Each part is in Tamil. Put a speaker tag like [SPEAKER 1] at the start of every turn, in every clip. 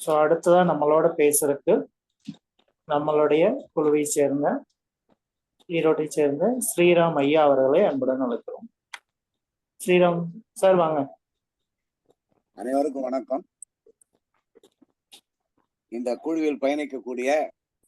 [SPEAKER 1] ஸோ அடுத்ததான் நம்மளோட பேசுறதுக்கு நம்மளுடைய குழுவை சேர்ந்த ஈரோட்டை சேர்ந்த ஸ்ரீராம் ஐயா அவர்களை அன்புடன் அழைக்கிறோம். ஸ்ரீராம் சார் வாங்க.
[SPEAKER 2] அனைவருக்கும் வணக்கம். இந்த குழுவில் பயணிக்கக்கூடிய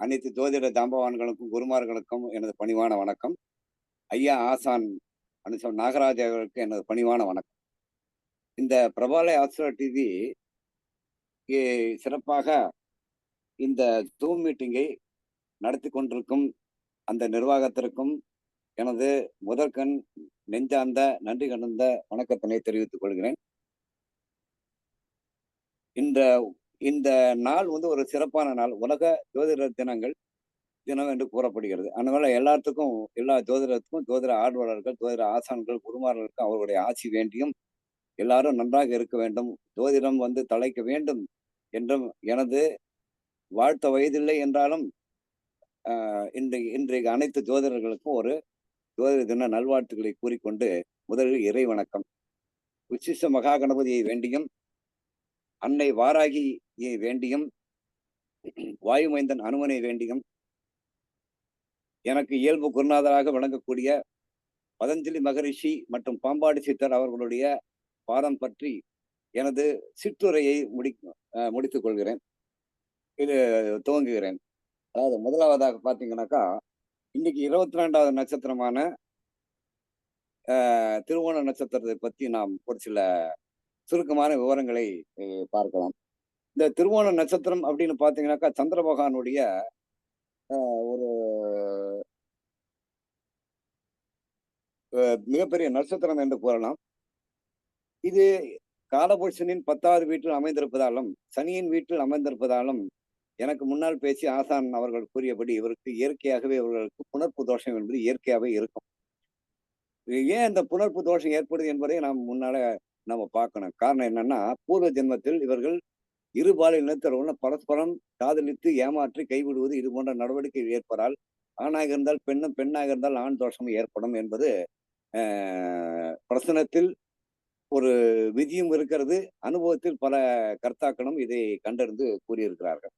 [SPEAKER 2] அனைத்து ஜோதிட தாம்பவான்களுக்கும் குருமார்களுக்கும் எனது பணிவான வணக்கம். ஐயா ஆசான் அனுசம் நாகராஜ் அவர்களுக்கு எனது பணிவான வணக்கம். இந்த பிரபாலய ஆஸ்ட்ரோ டிவி சிறப்பாக இந்த ஜூம் மீட்டிங்கை நடத்தி கொண்டிருக்கும் அந்த நிர்வாகத்திற்கும் எனது முதற்கண் நெஞ்சார்ந்த நன்றி கலந்த வணக்கத்தினை தெரிவித்துக் கொள்கிறேன். இந்த நாள் ஒரு சிறப்பான நாள், உலக ஜோதிட தினம் என்று கூறப்படுகிறது. அதனால எல்லாத்துக்கும், எல்லா ஜோதிடத்துக்கும், ஜோதிட ஆர்வலர்கள், ஜோதிட ஆசான்கள், குருமார்களுக்கும் அவருடைய ஆசி வேண்டியும் எல்லாரும் நன்றாக இருக்க வேண்டும், ஜோதிடம் தலைக்க வேண்டும் என்றும் எனது வாழ்த்த வயதில்லை என்றாலும் இன்றைக்கு அனைத்து ஜோதிடர்களுக்கும் ஒரு ஜோதிட தின நல்வாழ்த்துக்களை கூறிக்கொண்டு முதலில் இறை வணக்கம். உச்சிஷ்ட மகா கணபதியை வேண்டியும், அன்னை வாராகியை வேண்டியும், வாயுமைந்தன் அனுமனை வேண்டியும், எனக்கு இயல்பு குருநாதராக விளங்கக்கூடிய பதஞ்சலி மகரிஷி மற்றும் பாம்பாடி சித்தர் அவர்களுடைய பாதம் பற்றி எனது சிற்றுரையை முடித்துக் கொள்கிறேன். இது துவங்குகிறேன். அதாவது முதலாவதாக பார்த்தீங்கன்னாக்கா, இன்னைக்கு 22வது நட்சத்திரமான திருவோண நட்சத்திரத்தை பற்றி நாம் ஒரு சில சுருக்கமான விவரங்களை பார்க்கலாம். இந்த திருவோண நட்சத்திரம் அப்படின்னு பார்த்தீங்கன்னாக்கா, சந்திர பகவானுடைய ஒரு மிகப்பெரிய நட்சத்திரம் என்று கூறலாம். இது காலபுருஷனின் 10வது வீட்டில் அமைந்திருப்பதாலும், சனியின் வீட்டில் அமைந்திருப்பதாலும், எனக்கு முன்னால் பேசி ஆசான் அவர்கள் கூறியபடி இவருக்கு இயற்கையாகவே இவர்களுக்கு புணர்ப்பு தோஷம் என்பது இயற்கையாகவே இருக்கும். ஏன் இந்த புணர்ப்பு தோஷம் ஏற்படுது என்பதை நம்ம பார்க்கணும். காரணம் என்னன்னா, பூர்வ ஜென்மத்தில் இவர்கள் இருபாலில் இனத்தவர்கள் பரஸ்பரம் காதலித்து ஏமாற்றி கைவிடுவது, இது போன்ற நடவடிக்கை ஏற்படால் ஆணாக இருந்தால் பெண்ணும், பெண்ணாக இருந்தால் ஆண் தோஷமும் ஏற்படும் என்பது பிரசனத்தில் ஒரு விதியும் இருக்கிறது. அனுபவத்தில் பல கர்த்தாக்களும் இதை கண்டறிந்து கூறியிருக்கிறார்கள்.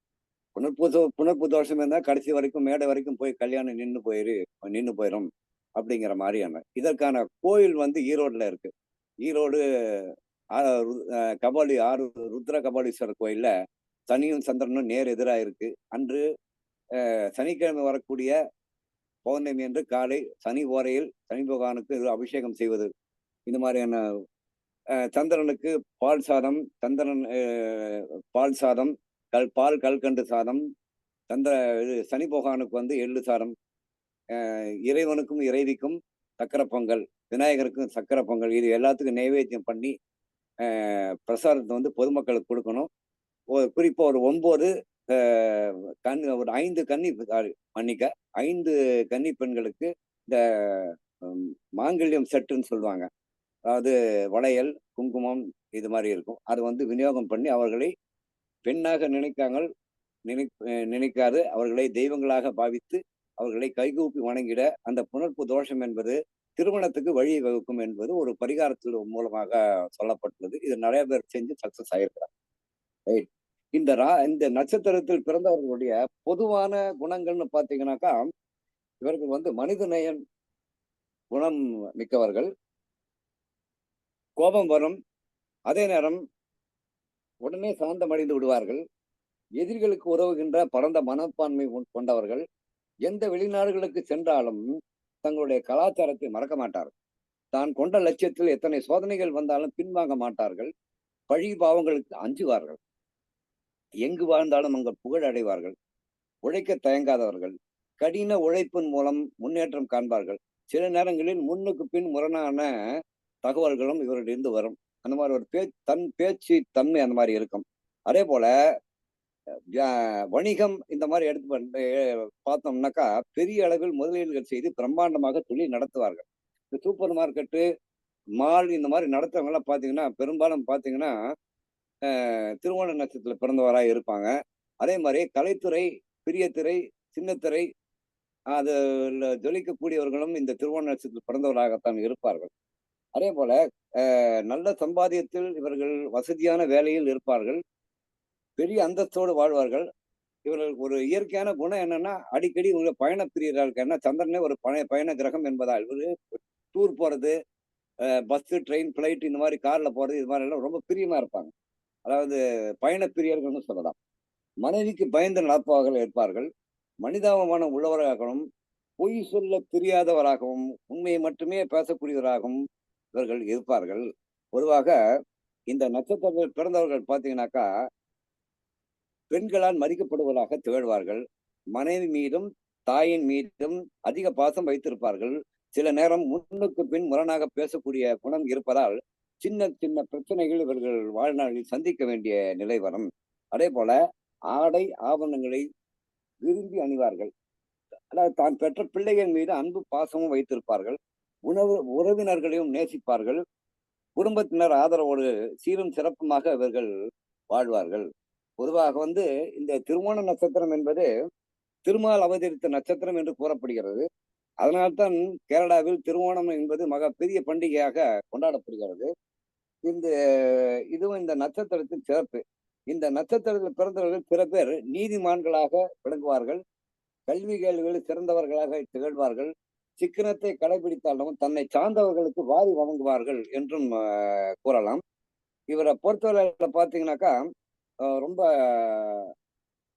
[SPEAKER 2] புணர்ப்பு தோஷம் இருந்தால் கடைசி வரைக்கும் மேடை வரைக்கும் போய் கல்யாணம் நின்று போயிடும் அப்படிங்கிற மாதிரியான இதற்கான கோயில் ஈரோடுல இருக்கு. ஈரோடு ருத்ர கபாலீஸ்வரர் கோயில்ல சனியும் சந்திரனும் நேர் எதிராக இருக்கு. அன்று சனிக்கிழமை வரக்கூடிய பௌர்ணமி என்று காலை சனி ஓரையில் சனி பகவானுக்கு அபிஷேகம் செய்வது, இந்த மாதிரியான சந்திரனுக்கு பால் சாதம், பால் கல்கண்டு சாதம், சனி பகவானுக்கு எள்ளு சாதம், இறைவனுக்கும் இறைவிக்கும் சக்கரை பொங்கல், விநாயகருக்கும் சக்கரை பொங்கல், இது எல்லாத்துக்கும் நைவேத்தியம் பண்ணி பிரசாதத்தை பொதுமக்களுக்கு கொடுக்கணும். குறிப்பா ஒரு 5 கன்னி பெண்களுக்கு இந்த மாங்கல்யம் செட்டுன்னு சொல்லுவாங்க. அதாவது வளையல், குங்குமம் இது மாதிரி இருக்கும். அது விநியோகம் பண்ணி அவர்களை பெண்ணாக நினைக்காது அவர்களை தெய்வங்களாக பாவித்து அவர்களை கைகூப்பி வணங்கிட அந்த புணர்ப்பு தோஷம் என்பது திருமணத்துக்கு வழி வகுக்கும் என்பது ஒரு பரிகாரத்தின் மூலமாக சொல்லப்பட்டுள்ளது. இது நிறைய பேர் செஞ்சு சக்சஸ் ஆயிருக்கிறாங்க. ரைட். இந்த நட்சத்திரத்தில் பிறந்தவர்களுடைய பொதுவான குணங்கள்னு பார்த்தீங்கன்னாக்கா, இவர்கள் மனிதநேயம் குணம் மிக்கவர்கள். கோபம் வரும், அதே நேரம் உடனே சாந்தமடைந்து விடுவார்கள். எதிரிகளுக்கு உதவுகின்ற பரந்த மனப்பான்மை கொண்டவர்கள். எந்த வெளிநாடுகளுக்கு சென்றாலும் தங்களுடைய கலாச்சாரத்தை மறக்க மாட்டார்கள். தான் கொண்ட லட்சியத்தில் எத்தனை சோதனைகள் வந்தாலும் பின்வாங்க மாட்டார்கள். பழி பாவங்களுக்கு அஞ்சுவார்கள். எங்கு வாழ்ந்தாலும் அங்கு புகழ் அடைவார்கள். உழைக்க தயங்காதவர்கள். கடின உழைப்பின் மூலம் முன்னேற்றம் காண்பார்கள். சில நேரங்களில் முன்னுக்கு பின் முரணான தகவல்களும் இவரிலிருந்து வரும். அந்த மாதிரி ஒரு பேச்சு தன்மை அந்த மாதிரி இருக்கும். அதே போல வணிகம் இந்த மாதிரி எடுத்து பார்த்தோம்னாக்கா, பெரிய அளவில் முதலீடுகள் செய்து பிரம்மாண்டமாக தொழில் நடத்துவார்கள். இந்த சூப்பர் மார்க்கெட்டு, மால் இந்த மாதிரி நடத்துறவங்க எல்லாம் பார்த்தீங்கன்னா பெரும்பாலும் பார்த்தீங்கன்னா திருவோண நட்சத்திரத்தில் பிறந்தவராக இருப்பாங்க. அதே மாதிரி கலைத்துறை, பெரிய திரை, சின்னத்திரை அதில் ஜொலிக்கக்கூடியவர்களும் இந்த திருவோண நட்சத்திரத்தில் பிறந்தவராகத்தான் இருப்பார்கள். அதே போல நல்ல சம்பாதியத்தில் இவர்கள் வசதியான வேலையில் இருப்பார்கள். பெரிய அந்தஸ்தோடு வாழ்வார்கள். இவர்களுக்கு ஒரு இயற்கையான குணம் என்னன்னா, அடிக்கடி இவங்க பயண பிரியரா இருக்காங்க. பயண ஒரு பயண கிரகம் என்பதால் இவரு டூர் போறது, பஸ், ட்ரெயின், ஃபிளைட் இந்த மாதிரி கார்ல போறது இது மாதிரி எல்லாம் ரொம்ப பிரியமா இருப்பாங்க. அதாவது பயண பிரியர்கள்னு சொல்லலாம். மனைவிக்கு பயந்து நடப்பவர்கள் இருப்பார்கள். மனிதாபிமானம் உள்ளவராகவும், பொய் சொல்ல தெரியாதவராகவும், உண்மையை மட்டுமே பேசக்கூடியவராகவும் இவர்கள் இருப்பார்கள். பொதுவாக இந்த நட்சத்திரத்தில் பிறந்தவர்கள் பார்த்தீங்கன்னாக்கா, பெண்களால் மதிக்கப்படுவதாக திகழ்வார்கள். மனைவி மீதும், தாயின் மீதும் அதிக பாசம் வைத்திருப்பார்கள். சில நேரம் முன்னுக்கு பின் முரணாக பேசக்கூடிய குணம் இருப்பதால், சின்ன சின்ன பிரச்சனைகள் இவர்கள் வாழ்நாளில் சந்திக்க வேண்டிய நிலை வரும். அதே போல ஆடை ஆபரணங்களை விரும்பி அணிவார்கள். அதாவது தான் பெற்ற பிள்ளைகள் மீது அன்பு பாசமும் வைத்திருப்பார்கள். உறவினர்களையும் நேசிப்பார்கள். குடும்பத்தினர் ஆதரவோடு சீரும் சிறப்புமாக இவர்கள் வாழ்வார்கள். பொதுவாக இந்த திருவோண நட்சத்திரம் என்பது திருமால் அவதரித்த நட்சத்திரம் என்று கூறப்படுகிறது. அதனால்தான் கேரளாவில் திருவோணம் என்பது பெரிய பண்டிகையாக கொண்டாடப்படுகிறது. இந்த இதுவும் இந்த நட்சத்திரத்தின் சிறப்பு. இந்த நட்சத்திரத்தில் பிறந்தவர்கள் பிற பேர் நீதிமான்களாக விளங்குவார்கள். கல்வி கேள்விகளில் சிறந்தவர்களாக திகழ்வார்கள். சிக்கனத்தை கடைபிடித்தாலும் தன்னை சார்ந்தவர்களுக்கு வாரி வழங்குவார்கள் என்றும் கூறலாம். இவரை பொறுத்தவரை பார்த்தீங்கன்னாக்கா, ரொம்ப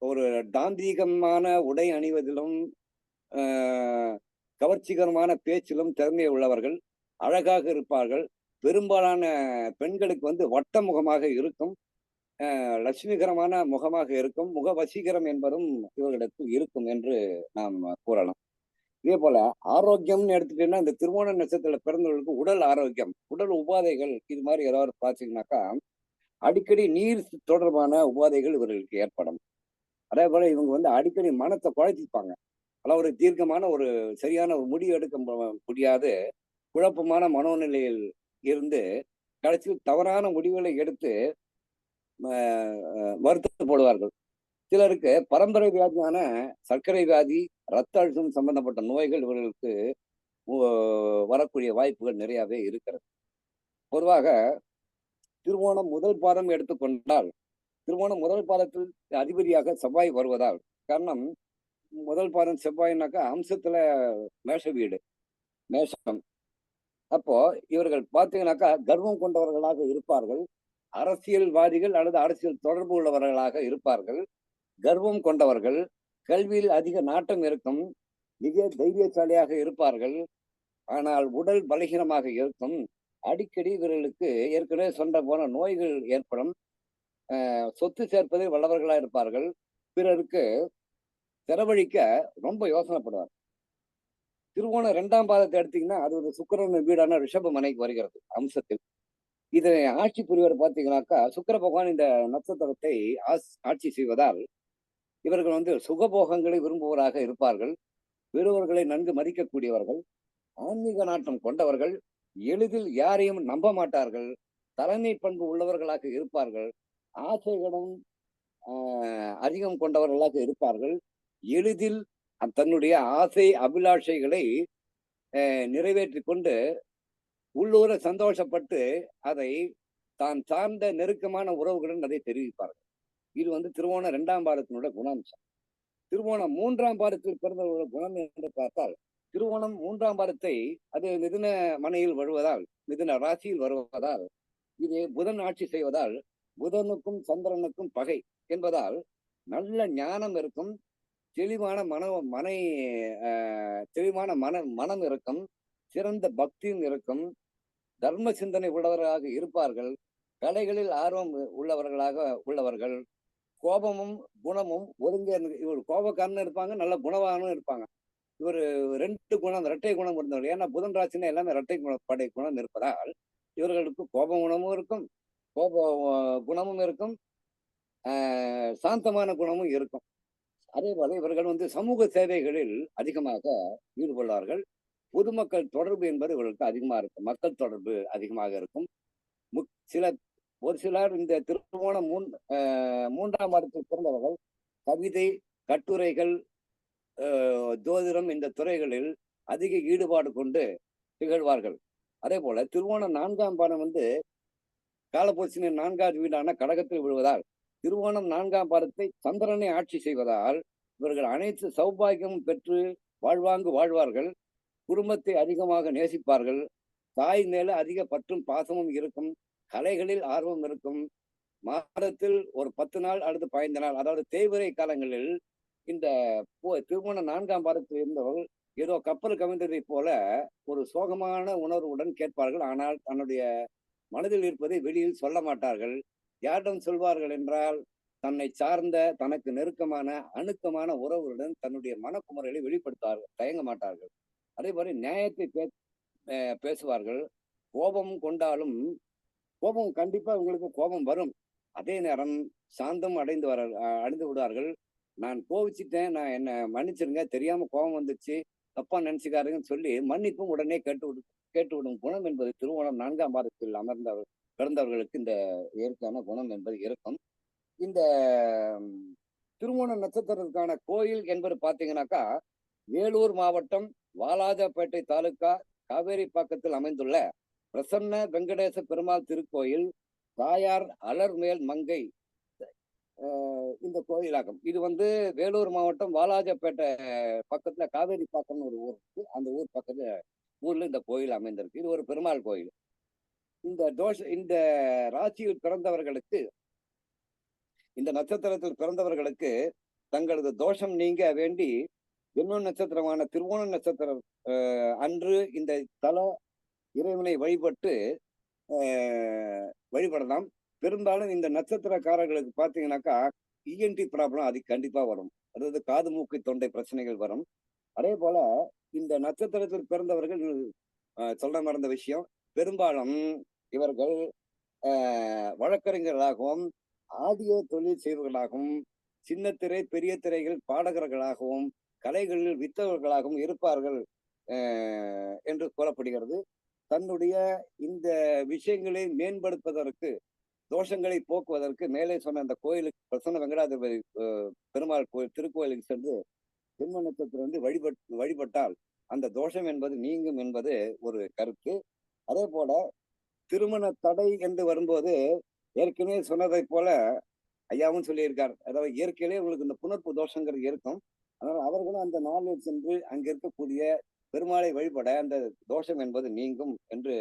[SPEAKER 2] ஒரு தாந்தீகமான உடை அணிவதிலும், கவர்ச்சிகரமான பேச்சிலும் திறமை உள்ளவர்கள். அழகாக இருப்பார்கள். பெரும்பாலான பெண்களுக்கு வட்ட முகமாக இருக்கும். லட்சுமிகரமான முகமாக இருக்கும். முக வசீகரம் என்பதும் இவர்களுக்கு இருக்கும் என்று நாம் கூறலாம். இதே போல ஆரோக்கியம்னு எடுத்துட்டீங்கன்னா, இந்த திருவோண நட்சத்திரத்துல பிறந்தவர்களுக்கு உடல் ஆரோக்கியம், உடல் உபாதைகள் இது மாதிரி ஏதாவது பார்த்தீங்கன்னாக்கா, அடிக்கடி நீர் தொடர்பான உபாதைகள் இவர்களுக்கு ஏற்படும். அதே போல இவங்க அடிக்கடி மனத்தை குழப்பிப்பாங்க. அதாவது ஒரு தீர்க்கமான ஒரு சரியான ஒரு முடிவு எடுக்க முடியாது குழப்பமான மனோநிலையில் இருந்து கடைசியில் தவறான முடிவுகளை எடுத்து வருத்தப்படுவார்கள். சிலருக்கு பரம்பரை வியாதியான சர்க்கரை வியாதி, ரத்த அழுத்தம் சம்பந்தப்பட்ட நோய்கள் இவர்களுக்கு வரக்கூடிய வாய்ப்புகள் நிறையவே இருக்கிறது. பொதுவாக திருவோணம் முதல் பாதம் எடுத்துக்கொண்டால், திருவோணம் முதல் பாதத்தில் அதிபதியாக செவ்வாய் வருவதால், காரணம் முதல் பாதம் செவ்வாய்னாக்கா அம்சத்துல மேஷ வீடு, மேஷம். அப்போ இவர்கள் பார்த்தீங்கன்னாக்கா கர்வம் கொண்டவர்களாக இருப்பார்கள். அரசியல்வாதிகள் அல்லது அரசியல் தொடர்பு உள்ளவர்களாக இருப்பார்கள். கர்வம் கொண்டவர்கள், கல்வியில் அதிக நாட்டம் இருக்கும், மிக தைரியசாலியாக இருப்பார்கள். ஆனால் உடல் பலகீனமாக இருக்கும். அடிக்கடி இவர்களுக்கு ஏற்கனவே சொன்ன போன நோய்கள் ஏற்படும். சொத்து சேர்ப்பதில் வல்லவர்களாக இருப்பார்கள். பிறருக்கு செலவழிக்க ரொம்ப யோசனைப்படுவார். திருவோணம் 2ஆம் பாதத்தை எடுத்தீங்கன்னா, அது ஒரு சுக்கிரன் வீடான ரிஷப மனைக்கு வருகிறது அம்சத்தில். இதை ஆட்சி புரிவர் பார்த்தீங்கன்னாக்கா, சுக்கிர பகவான் இந்த நட்சத்திரத்தை ஆட்சி செய்வதால் இவர்கள் சுகபோகங்களை விரும்புவராக இருப்பார்கள். பெரியவர்களை நன்கு மதிக்கக்கூடியவர்கள், ஆன்மீக நாட்டம் கொண்டவர்கள், எளிதில் யாரையும் நம்ப மாட்டார்கள், தலைமை பண்பு உள்ளவர்களாக இருப்பார்கள், ஆசைகளும் அதிகம் கொண்டவர்களாக இருப்பார்கள். எளிதில் தன்னுடைய ஆசை அபிலாஷைகளை நிறைவேற்றி கொண்டு உள்ளூர சந்தோஷப்பட்டு அதை தான் சார்ந்த நெருக்கமான உறவுகளுடன் அதை தெரிவிப்பார்கள். இது திருவோணம் 2ஆம் பாதத்தினுடைய குணாம்சம். திருவோணம் 3ஆம் பாதத்தில் பிறந்தவர்கள் குணம் என்று பார்த்தால், திருவோணம் 3ஆம் பாதத்தை அது மிதுன மனையில் வருவதால், மிதுன ராசியில் வருவதால், இது புதன் ஆட்சி செய்வதால், புதனுக்கும் சந்திரனுக்கும் பகை என்பதால் நல்ல ஞானம் இருக்கும், தெளிவான தெளிவான மனம் இருக்கும், சிறந்த பக்தியும் இருக்கும், தர்ம சிந்தனை உள்ளவர்களாக இருப்பார்கள், கலைகளில் ஆர்வம் உள்ளவர்கள், கோபமும் குணமும் ஒருங்கே. இவர் கோபக்காரனும் இருப்பாங்க, நல்ல குணவானும் இருப்பாங்க. இவர் 2 குணம், இரட்டை குணம் இருந்தவர். ஏன்னா புதன் ராசினா எல்லாமே இரட்டை படை குணம் இருப்பதால் இவர்களுக்கு கோப குணமும் இருக்கும், கோப குணமும் இருக்கும், சாந்தமான குணமும் இருக்கும். அதே போல இவர்கள் சமூக சேவைகளில் அதிகமாக ஈடுபடுவார்கள். பொதுமக்கள் தொடர்பு என்பது இவர்களுக்கு அதிகமாக இருக்கும். மக்கள் தொடர்பு அதிகமாக இருக்கும். ஒரு சிலர் இந்த திருவோணம் 3ஆம் பாதத்தில் பிறந்தவர்கள் கவிதை, கட்டுரைகள், ஜோதிடம் இந்த துறைகளில் அதிக ஈடுபாடு கொண்டு திகழ்வார்கள். அதே போல திருவோணம் 4ஆம் பாதம் காலபோஷினின் 4வது வீடான கடகத்தில் விழுவதால் திருவோணம் 4ஆம் பாதத்தை சந்திரனை ஆட்சி செய்வதால் இவர்கள் அனைத்து சௌபாகியமும் பெற்று வாழ்வார்கள். குடும்பத்தை அதிகமாக நேசிப்பார்கள். தாய் மேல அதிக பற்றும் பாசமும் இருக்கும். கலைகளில் ஆர்வம் இருக்கும். மாதத்தில் ஒரு 10 நாள் அல்லது 15 நாள், அதாவது தேய்பிறை காலங்களில் இந்த திருவோணம் 4ஆம் பாதத்தில் இருந்தவர்கள் ஏதோ கப்பல் கவிழ்ந்ததை போல ஒரு சோகமான உணர்வுடன் கேட்பார்கள். ஆனால் தன்னுடைய மனதில் இருப்பதை வெளியில் சொல்ல மாட்டார்கள். யாரிடம் சொல்வார்கள் என்றால், தன்னை சார்ந்த தனக்கு நெருக்கமான அணுக்கமான உறவுகளுடன் தன்னுடைய மனக்குமுறைகளை வெளிப்படுத்தார்கள், தயங்க மாட்டார்கள். அதே மாதிரி நியாயத்தை பேசுவார்கள். கோபம் கொண்டாலும் கோபம் கண்டிப்பா உங்களுக்கு கோபம் வரும். அதே நேரம் சாந்தம் அடைந்து விடுவார்கள். நான் கோவிச்சிட்டேன், நான் என்ன மன்னிச்சிருங்க, தெரியாம கோபம் வந்துச்சு, தப்பா நினைச்சுக்காருங்கன்னு சொல்லி மன்னிப்பும் உடனே கேட்டுவிடும் குணம் என்பது திருவோணம் 4ஆம் பாதத்தில் பிறந்தவர்களுக்கு இந்த இயற்கையான குணம் என்பது இருக்கும். இந்த திருவோண நட்சத்திரத்துக்கான கோயில் என்பது பாத்தீங்கன்னாக்கா, வேலூர் மாவட்டம் வாலாஜாப்பேட்டை தாலுகா காவேரிப்பாக்கத்தில் அமைந்துள்ள பிரசன்ன வெங்கடேச பெருமாள் திருக்கோயில் தாயார் அலர்மேல் மங்கை இந்த கோயிலாகும். இது வேலூர் மாவட்டம் வாலாஜாப்பேட்டை பக்கத்துல காவேரிப்பாக்கம்னு ஒரு ஊர் இருக்கு. அந்த ஊர் பக்கத்துல ஊர்ல இந்த கோயில் அமைந்திருக்கு. இது ஒரு பெருமாள் கோயில். இந்த ராசியில் பிறந்தவர்களுக்கு, இந்த நட்சத்திரத்தில் பிறந்தவர்களுக்கு தங்களது தோஷம் நீங்க வேண்டி ஜென்ம நட்சத்திரமான திருவோண நட்சத்திரம் அன்று இந்த தல இறைவனை வழிபடலாம். பெரும்பாலும் இந்த நட்சத்திரக்காரர்களுக்கு பாத்தீங்கன்னாக்கா இஎன்டி ப்ராப்ளம் அது கண்டிப்பா வரும். அதாவது காது மூக்கு தொண்டை பிரச்சனைகள் வரும். அதே போல இந்த நட்சத்திரத்தில் பிறந்தவர்கள் சொல்ல மறந்த விஷயம், பெரும்பாலும் இவர்கள் வழக்கறிஞர்களாகவும் ஆடியோ தொழில் செய்வர்களாகவும் சின்ன திரை பெரிய திரைகள் பாடகர்களாகவும் கலைகளில் வித்தவர்களாகவும் இருப்பார்கள் என்று கூறப்படுகிறது. தன்னுடைய இந்த விஷயங்களை மேம்படுத்துவதற்கு, தோஷங்களை போக்குவதற்கு மேலே சொன்ன அந்த கோயிலுக்கு, பிரசன்ன வெங்கடாதிபதி பெருமாள் கோயில் திருக்கோயிலுக்கு சென்று ஜென்ம நட்சத்திரம் வழிபட்டால் அந்த தோஷம் என்பது நீங்கும் என்பது ஒரு கருத்து. அதே போல திருமண தடை என்று வரும்போது ஏற்கனவே சொன்னதை போல ஐயாவும் சொல்லியிருக்கார். அதாவது இயற்கையிலே உங்களுக்கு இந்த புணர்ப்பு தோஷங்கிறது இருக்கும். அதனால் அவர்களும் அந்த நாளில் சென்று அங்க இருக்கக்கூடிய பெருமாளை வழிபட அந்த தோஷம் என்பது நீங்கும் என்று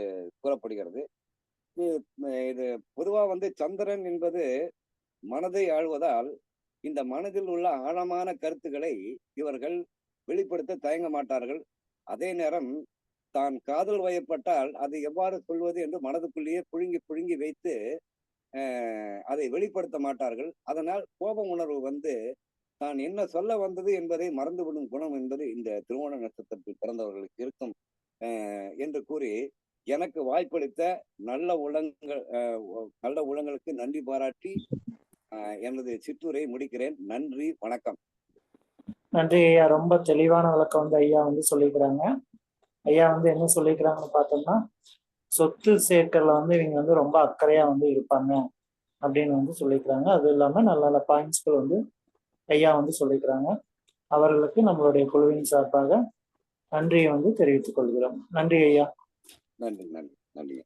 [SPEAKER 2] கூறப்படுகிறது. இது பொதுவா சந்திரன் என்பது மனதை ஆழ்வதால் இந்த மனதில் உள்ள ஆழமான கருத்துக்களை இவர்கள் வெளிப்படுத்த தயங்க மாட்டார்கள். அதே நேரம் தான் காதல் வயப்பட்டால் அதை எவ்வாறு சொல்வது என்று மனதுக்குள்ளேயே புழுங்கி வைத்து அதை வெளிப்படுத்த மாட்டார்கள். அதனால் கோப உணர்வு தான் என்ன சொல்ல வந்தது என்பதை மறந்துவிடும் குணம் என்பது இந்த திருவோண நட்சத்திரத்தில் பிறந்தவர்களுக்கு இருக்கும் என்று கூறி, எனக்கு வாய்ப்பளித்த நல்ல உள்ளங்களுக்கு நன்றி பாராட்டி எனது சிற்றுரை முடிக்கிறேன். நன்றி, வணக்கம்.
[SPEAKER 1] நன்றி ஐயா. ரொம்ப தெளிவான விளக்கம் ஐயா சொல்லிக்கிறாங்க. ஐயா என்ன சொல்லிக்கிறாங்கன்னு பார்த்தோம்னா, சொத்து சேர்க்கறதுல இவங்க ரொம்ப அக்கறையா இருப்பாங்க அப்படின்னு சொல்லிக்கிறாங்க. அது இல்லாம நல்ல நல்ல பாயிண்ட்ஸ்கள் ஐயா சொல்லிக்கிறாங்க. அவர்களுக்கு நம்மளுடைய குழுவின் சார்பாக நன்றியை தெரிவித்துக் கொள்கிறோம். நன்றி ஐயா.
[SPEAKER 2] நன்றி.